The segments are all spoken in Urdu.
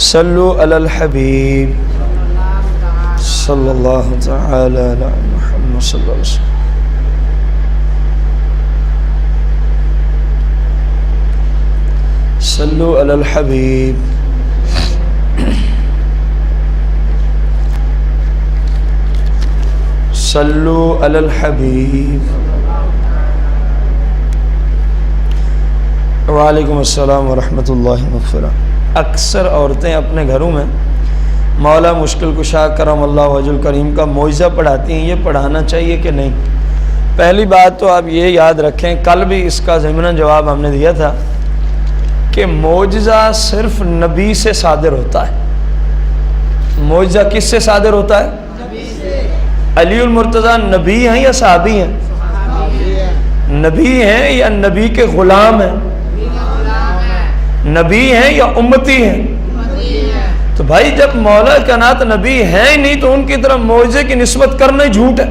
صلو علی الحبیب صلی اللہ تعالی علی محمد صلی اللہ علیہ وسلم. صلو علی الحبیب صلو علی الحبیب. وعلیکم السلام ورحمۃ اللہ وبرکاتہ. اکثر عورتیں اپنے گھروں میں مولا مشکل کشا کرم اللہ وجہ الکریم کا معجزہ پڑھاتی ہیں. یہ پڑھانا چاہیے کہ نہیں؟ پہلی بات تو آپ یہ یاد رکھیں، کل بھی اس کا ضمناً جواب ہم نے دیا تھا کہ معجزہ صرف نبی سے صادر ہوتا ہے. معجزہ کس سے صادر ہوتا ہے؟ نبی سے. علی المرتضیٰ نبی ہیں یا صحابی ہیں؟ نبی ہیں یا نبی کے غلام ہیں؟ نبی ہیں یا امتی ہیں؟ تو بھائی جب مولا کائنات نبی ہیں ہی نہیں تو ان کی طرف معجزے کی نسبت کرنا ہی جھوٹ ہے.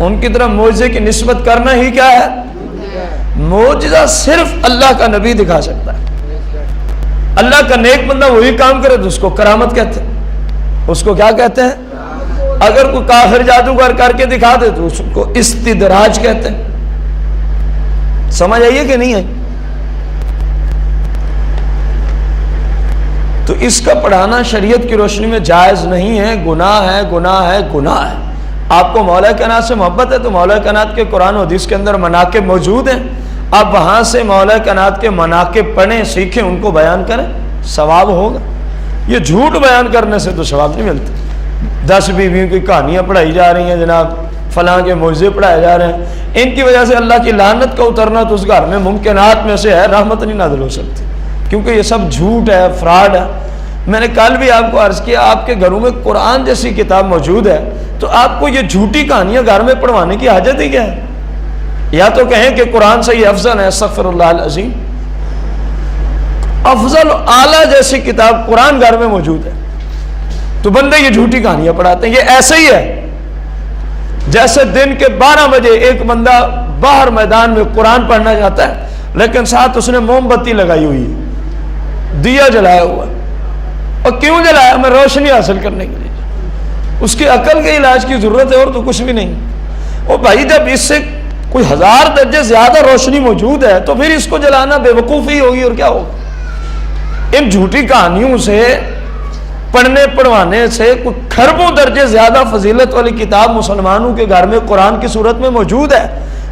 ان کی طرف معجزے کی نسبت کرنا ہی کیا ہے؟ معجزہ صرف اللہ کا نبی دکھا سکتا ہے. اللہ کا نیک بندہ وہی کام کرے تو اس کو کرامت کہتے ہیں. اس کو کیا کہتے ہیں؟ اگر کوئی کافر جادوگر کر کے دکھا دے تو اس کو استدراج کہتے ہیں. سمجھ آئیے کہ نہیں آئی؟ تو اس کا پڑھانا شریعت کی روشنی میں جائز نہیں ہے. گناہ ہے، گناہ ہے، گناہ ہے. آپ کو مولا کائنات سے محبت ہے تو مولا کائنات کے قرآن و حدیث کے اندر مناقب موجود ہیں. آپ وہاں سے مولا کائنات کے مناقب پڑھیں، سیکھیں، ان کو بیان کریں، ثواب ہوگا. یہ جھوٹ بیان کرنے سے تو ثواب نہیں ملتا. 10 بیویوں کی کہانیاں پڑھائی جا رہی ہیں جناب، فلاں کے معجزے پڑھائے جا رہے ہیں. ان کی وجہ سے اللہ کی لعنت کا اترنا تو اس گھر میں ممکنات میں سے ہے، رحمت نہیں نازل ہو سکتی، کیونکہ یہ سب جھوٹ ہے، فراڈ ہے. میں نے کل بھی آپ کو عرض کیا، آپ کے گھروں میں قرآن جیسی کتاب موجود ہے تو آپ کو یہ جھوٹی کہانیاں گھر میں پڑھوانے کی حاجت ہی کیا ہے؟ یا تو کہیں کہ قرآن سے یہ افضل ہے، استغفر اللہ العظیم. افضل اعلیٰ جیسی کتاب قرآن گھر میں موجود ہے تو بندے یہ جھوٹی کہانیاں پڑھاتے ہیں. یہ ایسے ہی ہے جیسے دن کے 12 بجے ایک بندہ باہر میدان میں قرآن پڑھنا چاہتا ہے لیکن ساتھ اس نے موم بتی لگائی ہوئی ہے، دیا جلایا ہوا ہے. اور کیوں جلایا؟ میں روشنی حاصل کرنے کے لیے. اس کی عقل کے علاج کی ضرورت ہے اور تو کچھ بھی نہیں. اور بھائی جب اس سے کوئی 1000 درجے زیادہ روشنی موجود ہے تو پھر اس کو جلانا بے وقوفی ہوگی اور کیا ہوگا. ان جھوٹی کہانیوں سے، پڑھنے پڑھوانے سے کوئی کھربوں درجے زیادہ فضیلت والی کتاب مسلمانوں کے گھر میں قرآن کی صورت میں موجود ہے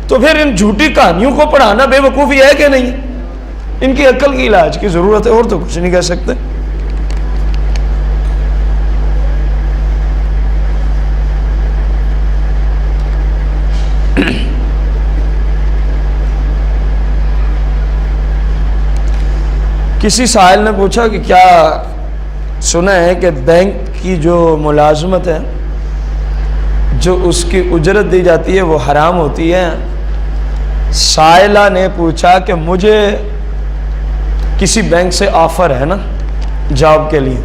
تو پھر ان جھوٹی کہانیوں کو پڑھانا بے وقوفی ہے کہ نہیں؟ ان کی عقل کی علاج کی ضرورت ہے اور تو کچھ نہیں کہہ سکتے. کسی سائل نے پوچھا کہ کیا سنا ہے کہ بینک کی جو ملازمت ہے، جو اس کی اجرت دی جاتی ہے وہ حرام ہوتی ہے. سائلہ نے پوچھا کہ مجھے کسی بینک سے آفر ہے نا جاب کے لیے،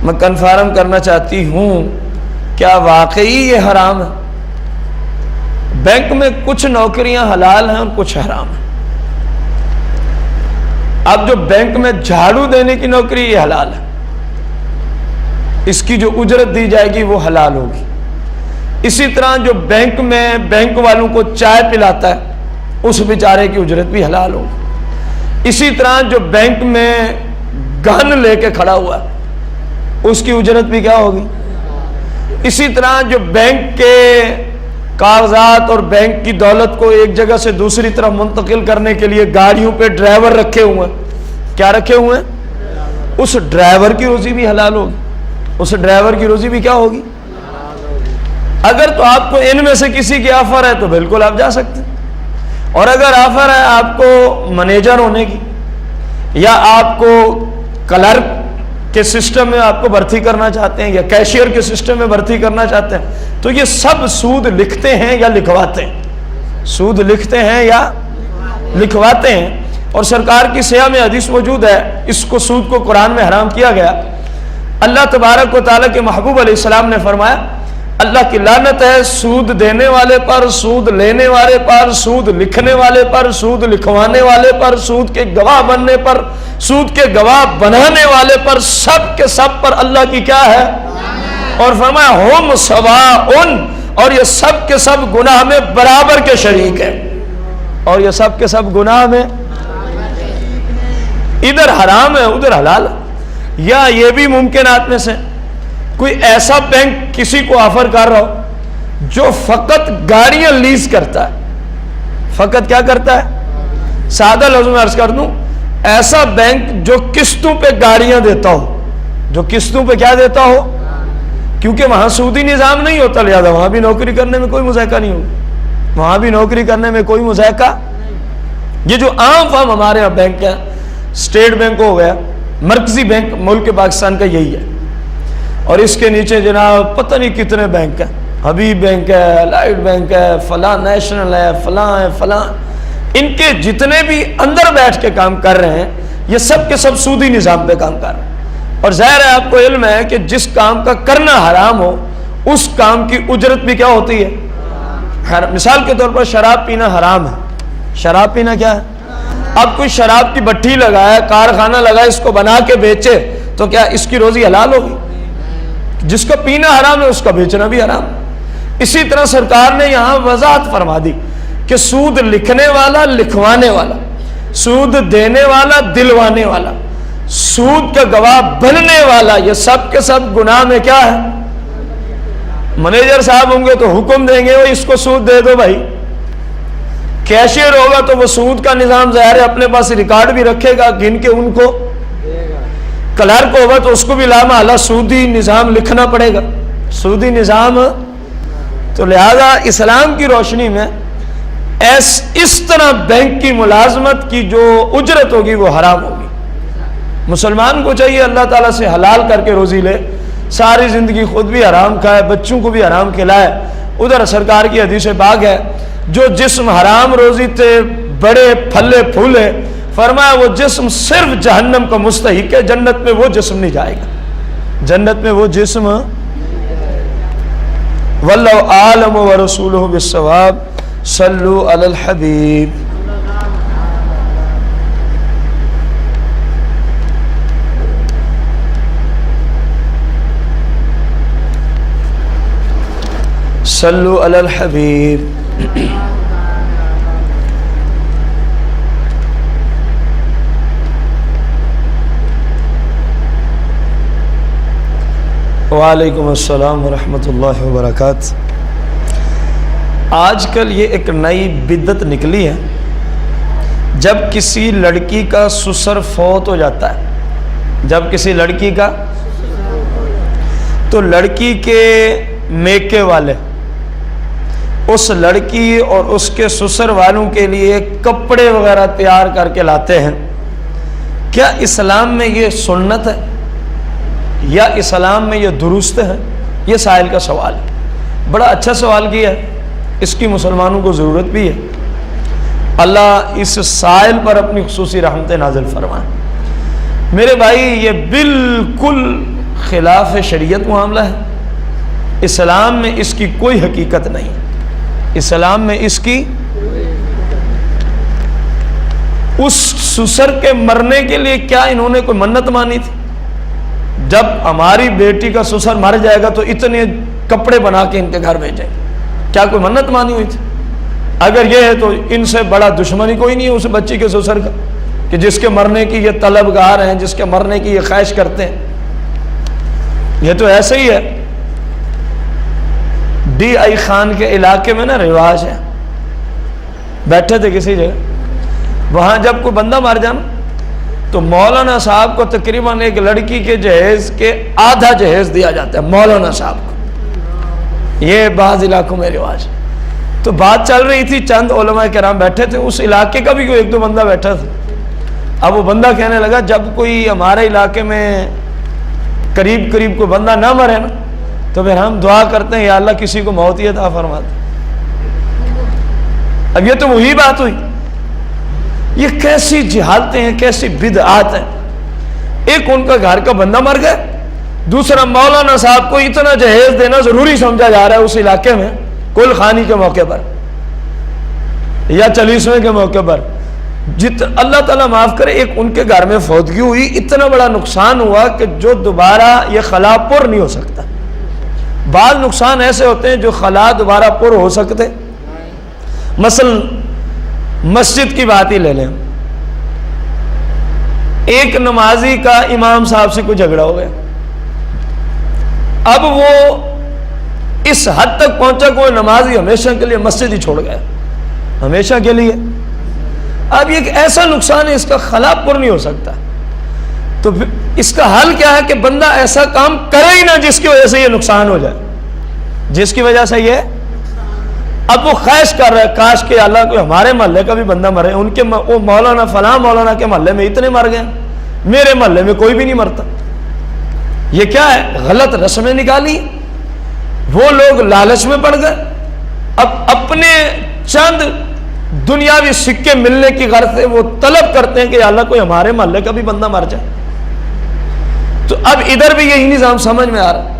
میں کنفرم کرنا چاہتی ہوں کیا واقعی یہ حرام ہے؟ بینک میں کچھ نوکریاں حلال ہیں اور کچھ حرام ہیں. اب جو بینک میں جھاڑو دینے کی نوکری یہ حلال ہے، اس کی جو اجرت دی جائے گی وہ حلال ہوگی. اسی طرح جو بینک میں بینک والوں کو چائے پلاتا ہے اس بیچارے کی اجرت بھی حلال ہوگی. اسی طرح جو بینک میں گن لے کے کھڑا ہوا ہے اس کی اجرت بھی کیا ہوگی. اسی طرح جو بینک کے کاغذات اور بینک کی دولت کو ایک جگہ سے دوسری طرف منتقل کرنے کے لیے گاڑیوں پہ ڈرائیور رکھے ہوئے ہیں، کیا رکھے ہوئے ہیں؟ اس ڈرائیور کی روزی بھی حلال ہوگی. اس ڈرائیور کی روزی بھی کیا ہوگی؟ اگر تو آپ کو ان میں سے کسی کی آفر ہے تو بالکل آپ جا سکتے ہیں. اور اگر آفر ہے آپ کو مینیجر ہونے کی یا آپ کو کلرک کے سسٹم میں آپ کو بھرتی کرنا چاہتے ہیں یا کیشیئر کے سسٹم میں بھرتی کرنا چاہتے ہیں تو یہ سب سود لکھتے ہیں یا لکھواتے ہیں؟ سود لکھتے ہیں یا لکھواتے ہیں. اور سرکار کی صحیح میں حدیث موجود ہے، اس کو سود کو قرآن میں حرام کیا گیا. اللہ تبارک و تعالیٰ کے محبوب علیہ السلام نے فرمایا اللہ کی لعنت ہے سود دینے والے پر، سود لینے والے پر، سود لکھنے والے پر، سود لکھوانے والے پر، سود کے گواہ بننے پر، سود کے گواہ بنانے والے پر، سب کے سب پر اللہ کی کیا ہے؟ اور فرمایا ہم سواء، اور یہ سب کے سب گناہ میں برابر کے شریک ہیں، اور یہ سب کے سب گناہ میں ادھر حرام ہے ادھر حلال ہے۔ یا یہ بھی ممکنات میں سے کوئی ایسا بینک کسی کو آفر کر رہا ہو جو فقط گاڑیاں لیز کرتا ہے، فقط کیا کرتا ہے؟ سادہ لفظ میں عرض کر دوں، ایسا بینک جو قسطوں پہ گاڑیاں دیتا ہو، جو قسطوں پہ کیا دیتا ہو، کیونکہ وہاں سودی نظام نہیں ہوتا، لہذا وہاں بھی نوکری کرنے میں کوئی مذائقہ نہیں ہوگا، وہاں بھی نوکری کرنے میں کوئی مذائقہ۔ یہ جو عام فام ہمارے یہاں بینک ہے، اسٹیٹ بینک ہو گیا، مرکزی بینک ملک پاکستان کا یہی ہے، اور اس کے نیچے جناب پتہ نہیں کتنے بینک ہیں، حبیب بینک ہے، لائٹ بینک ہے، فلاں نیشنل ہے، فلاں ہے، فلاں، ان کے جتنے بھی اندر بیٹھ کے کام کر رہے ہیں یہ سب کے سب سودی نظام پہ کام کر رہے ہیں۔ اور ظاہر ہے آپ کو علم ہے کہ جس کام کا کرنا حرام ہو اس کام کی اجرت بھی کیا ہوتی ہے؟ مثال کے طور پر شراب پینا حرام ہے، شراب پینا کیا ہے؟ اب کوئی شراب کی بٹھی لگائے، کارخانہ لگائے، اس کو بنا کے بیچے تو کیا اس کی روزی حلال ہوگی؟ جس کو پینا حرام ہے اس کا بیچنا بھی حرام۔ اسی طرح سرکار نے یہاں وضاحت فرما دی کہ سود لکھنے والا، لکھوانے والا، سود دینے والا، دلوانے والا، سود کا گواہ بننے والا، یہ سب کے سب گناہ میں کیا ہے؟ منیجر صاحب ہوں گے تو حکم دیں گے وہ اس کو سود دے دو بھائی، کیشیئر ہوگا تو وہ سود کا نظام ظاہر ہے اپنے پاس ریکارڈ بھی رکھے گا، گن کے ان کو، کلرک ہوگا تو اس کو بھی لامحالہ سودی نظام لکھنا پڑے گا، سودی نظام۔ تو لہذا اسلام کی روشنی میں اس طرح بینک کی ملازمت کی جو اجرت ہوگی وہ حرام ہوگی۔ مسلمان کو چاہیے اللہ تعالیٰ سے حلال کر کے روزی لے، ساری زندگی خود بھی حرام کھائے، بچوں کو بھی حرام کھلائے۔ ادھر سرکار کی حدیث پاک ہے جو جسم حرام روزی تھے بڑے پھلے پھولے، فرمایا وہ جسم صرف جہنم کا مستحق ہے، جنت میں وہ جسم نہیں جائے گا، جنت میں وہ جسم۔ واللہ عالم ورسولہ بالصواب، صلو علی الحبیب۔ صلو علی الحبیب۔ وعلیکم السلام ورحمۃ اللہ وبرکاتہ۔ آج کل یہ ایک نئی بدعت نکلی ہے، جب کسی لڑکی کا سسر فوت ہو جاتا ہے، جب کسی لڑکی کا، تو لڑکی کے میکے والے اس لڑکی اور اس کے سسر والوں کے لیے کپڑے وغیرہ تیار کر کے لاتے ہیں۔ کیا اسلام میں یہ سنت ہے یا اسلام میں یہ درست ہے؟ یہ سائل کا سوال ہے، بڑا اچھا سوال کیا ہے، اس کی مسلمانوں کو ضرورت بھی ہے۔ اللہ اس سائل پر اپنی خصوصی رحمت نازل فرمائے۔ میرے بھائی یہ بالکل خلاف شریعت معاملہ ہے، اسلام میں اس کی کوئی حقیقت نہیں، اسلام میں اس کی، اس سسر کے مرنے کے لیے کیا انہوں نے کوئی منت مانی تھی؟ جب ہماری بیٹی کا سسر مر جائے گا تو اتنے کپڑے بنا کے ان کے گھر بھیجیں، کیا کوئی منت مانی ہوئی تھی؟ اگر یہ ہے تو ان سے بڑا دشمنی کوئی نہیں ہے اس بچی کے سسر کا کہ جس کے مرنے کی یہ طلبگار ہیں، جس کے مرنے کی یہ خواہش کرتے ہیں۔ یہ تو ایسے ہی ہے، ڈی آئی خان کے علاقے میں نا رواج ہے، بیٹھے تھے کسی جگہ، وہاں جب کوئی بندہ مر جانا تو مولانا صاحب کو تقریباً ایک لڑکی کے جہیز کے آدھا جہیز دیا جاتا ہے مولانا صاحب کو، یہ بعض علاقوں میں رواج ہے۔ تو بات چل رہی تھی، چند علماء کرام بیٹھے تھے، اس علاقے کا بھی کوئی ایک دو بندہ بیٹھا تھا۔ اب وہ بندہ کہنے لگا جب کوئی ہمارے علاقے میں قریب کوئی بندہ نہ مرے نا تو پھر ہم دعا کرتے ہیں یا اللہ کسی کو موت ہی عطا فرما دے۔ اب یہ تو وہی بات ہوئی، یہ کیسی جہالتیں ہیں، کیسی بدعات ہیں۔ ایک ان کا گھر کا بندہ مر گیا، دوسرا مولانا صاحب کو اتنا جہیز دینا ضروری سمجھا جا رہا ہے اس علاقے میں کل خانی کے موقع پر یا چالیسویں کے موقع پر. اللہ تعالیٰ معاف کرے, ایک ان کے گھر میں فوتگی ہوئی, اتنا بڑا نقصان ہوا کہ جو دوبارہ یہ خلا پر نہیں ہو سکتا. بعض نقصان ایسے ہوتے ہیں جو خلا دوبارہ پر ہو سکتے. مثلا مسجد کی بات ہی لے لیں, ایک نمازی کا امام صاحب سے کوئی جھگڑا ہو گیا, اب وہ اس حد تک پہنچا کہ وہ نمازی ہمیشہ کے لیے مسجد ہی چھوڑ گیا, ہمیشہ کے لیے. اب یہ ایک ایسا نقصان ہے, اس کا خلا پر نہیں ہو سکتا. تو اس کا حل کیا ہے کہ بندہ ایسا کام کرے ہی نہ جس کی وجہ سے یہ نقصان ہو جائے, جس کی وجہ سے یہ. اب وہ خواہش کر رہا ہے کاش کہ اللہ کوئی ہمارے محلے کا بھی بندہ مرے, ان کے وہ مولانا فلاں مولانا کے محلے میں اتنے مر گئے, میرے محلے میں کوئی بھی نہیں مرتا. یہ کیا ہے؟ غلط رسمیں نکالی, وہ لوگ لالچ میں پڑ گئے, اب اپنے چند دنیاوی سکے ملنے کی غرض سے وہ طلب کرتے ہیں کہ اللہ کوئی ہمارے محلے کا بھی بندہ مر جائے. تو اب ادھر بھی یہی نظام سمجھ میں آ رہا,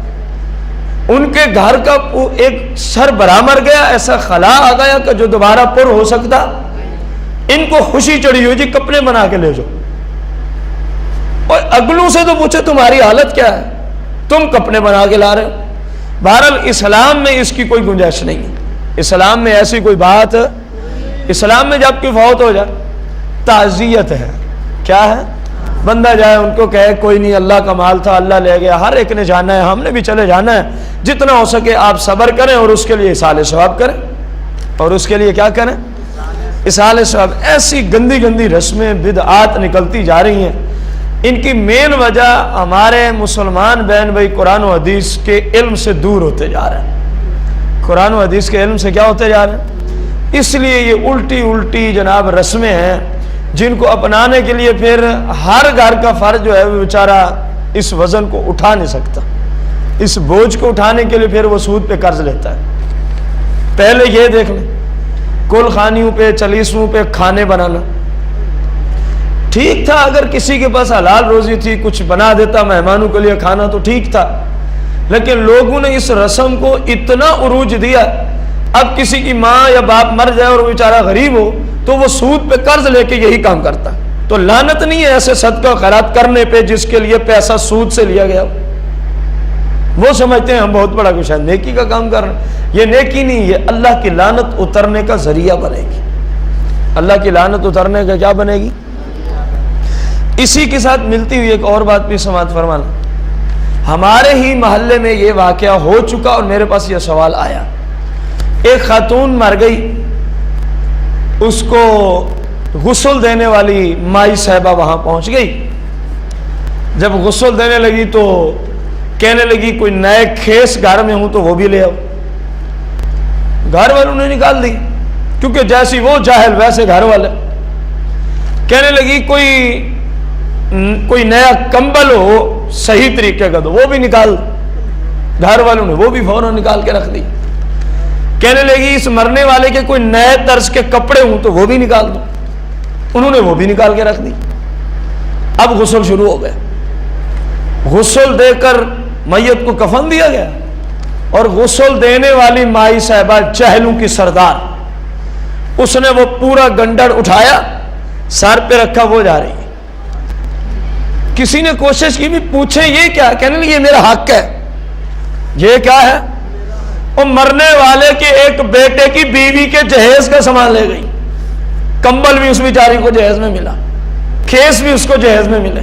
ان کے گھر کا ایک سربراہ مر گیا, ایسا خلا آ گیا کہ جو دوبارہ پر ہو سکتا. ان کو خوشی چڑھی ہوئی, جی کپڑے بنا کے لے جاؤ, اور اگلوں سے تو پوچھے تمہاری حالت کیا ہے, تم کپڑے بنا کے لا رہے ہو. بہرحال اسلام میں اس کی کوئی گنجائش نہیں ہے, اسلام میں ایسی کوئی بات, اسلام میں جب کوئی فوت ہو جائے تعزیت ہے. کیا ہے؟ بندہ جائے ان کو کہے کوئی نہیں, اللہ کا مال تھا اللہ لے گیا, ہر ایک نے جانا ہے, ہم نے بھی چلے جانا ہے, جتنا ہو سکے آپ صبر کریں اور اس کے لیے اصالِ ثواب کریں, اور اس کے لیے کیا کریں؟ اصالِ ثواب. ایسی گندی گندی رسمیں بدعات نکلتی جا رہی ہیں, ان کی مین وجہ ہمارے مسلمان بہن بھائی قرآن و حدیث کے علم سے دور ہوتے جا رہے ہیں. قرآن و حدیث کے علم سے کیا ہوتے جا رہے ہیں؟ اس لیے یہ الٹی الٹی جناب رسمیں ہیں جن کو اپنانے کے لیے پھر ہر گھر کا فرد جو ہے وہ بیچارہ اس وزن کو اٹھا نہیں سکتا, اس بوجھ کو اٹھانے کے لیے پھر وہ سود پہ قرض لیتا ہے. پہلے یہ دیکھ لیں, کل خانیوں پہ چالیسوں پہ کھانے بنانا ٹھیک تھا, اگر کسی کے پاس حلال روزی تھی کچھ بنا دیتا مہمانوں کے لیے کھانا تو ٹھیک تھا, لیکن لوگوں نے اس رسم کو اتنا عروج دیا. اب کسی کی ماں یا باپ مر جائے اور وہ بیچارہ غریب ہو تو وہ سود پہ قرض لے کے یہی کام کرتا. تو لعنت نہیں ہے ایسے صدقہ خیرات کرنے پہ جس کے لیے پیسہ سود سے لیا گیا. وہ سمجھتے ہیں ہم بہت بڑا کچھ ہے, نیکی کا کام کر رہے ہیں. یہ نیکی نہیں, یہ اللہ کی لعنت اترنے کا ذریعہ بنے گی. اللہ کی لعنت اترنے کا کیا بنے گی؟ اسی کے ساتھ ملتی ہوئی ایک اور بات بھی سماعت فرمانا. ہمارے ہی محلے میں یہ واقعہ ہو چکا اور میرے پاس یہ سوال آیا. ایک خاتون مر گئی, اس کو غسل دینے والی مائی صاحبہ وہاں پہنچ گئی. جب غسل دینے لگی تو کہنے لگی کوئی نئے کھیس گھر میں ہوں تو وہ بھی لے آؤ. گھر والوں نے نکال دی, کیونکہ جیسی وہ جاہل ویسے گھر والے. کہنے لگی کوئی نیا کمبل ہو صحیح طریقے کا تو وہ بھی نکال. گھر والوں نے وہ بھی فوراً نکال کے رکھ دی. کہنے لگی اس مرنے والے کے کوئی نئے طرز کے کپڑے ہوں تو وہ بھی نکال دو. انہوں نے وہ بھی نکال کے رکھ دی. اب غسل شروع ہو گئے. غسل دے کر میت کو کفن دیا گیا, اور غسل دینے والی مائی صاحبہ جہلوں کی سردار, اس نے وہ پورا گنڈڑ اٹھایا سر پہ رکھا, وہ جا رہی ہے. کسی نے کوشش کی بھی پوچھے یہ کیا, کہنے لگی یہ میرا حق ہے. یہ کیا ہے؟ وہ مرنے والے کے ایک بیٹے کی بیوی کے جہیز کا سامان لے گئی. کمبل بھی اس بیچاری کو جہیز میں ملا, کھیس بھی اس کو جہیز میں ملے,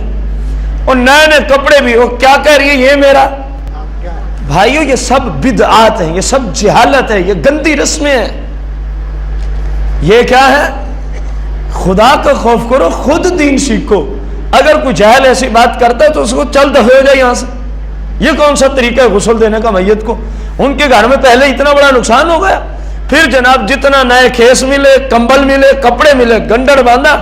اور نئے نئے کپڑے بھی. وہ کیا کہہ رہی ہے یہ میرا؟ بھائیو یہ سب بدعات ہیں, یہ سب جہالت ہے, یہ گندی رسمیں ہیں. یہ کیا ہے؟ خدا کا خوف کرو, خود دین سیکھو. اگر کوئی جاہل ایسی بات کرتا ہے تو اس کو چل دفع ہو جائے یہاں سے. یہ کون سا طریقہ ہے غسل دینے کا میت کو؟ ان کے گھر میں پہلے اتنا بڑا نقصان ہو گیا, پھر جناب جتنا نئے کھیس ملے, کمبل ملے, کپڑے ملے, گنڈڑ باندھا,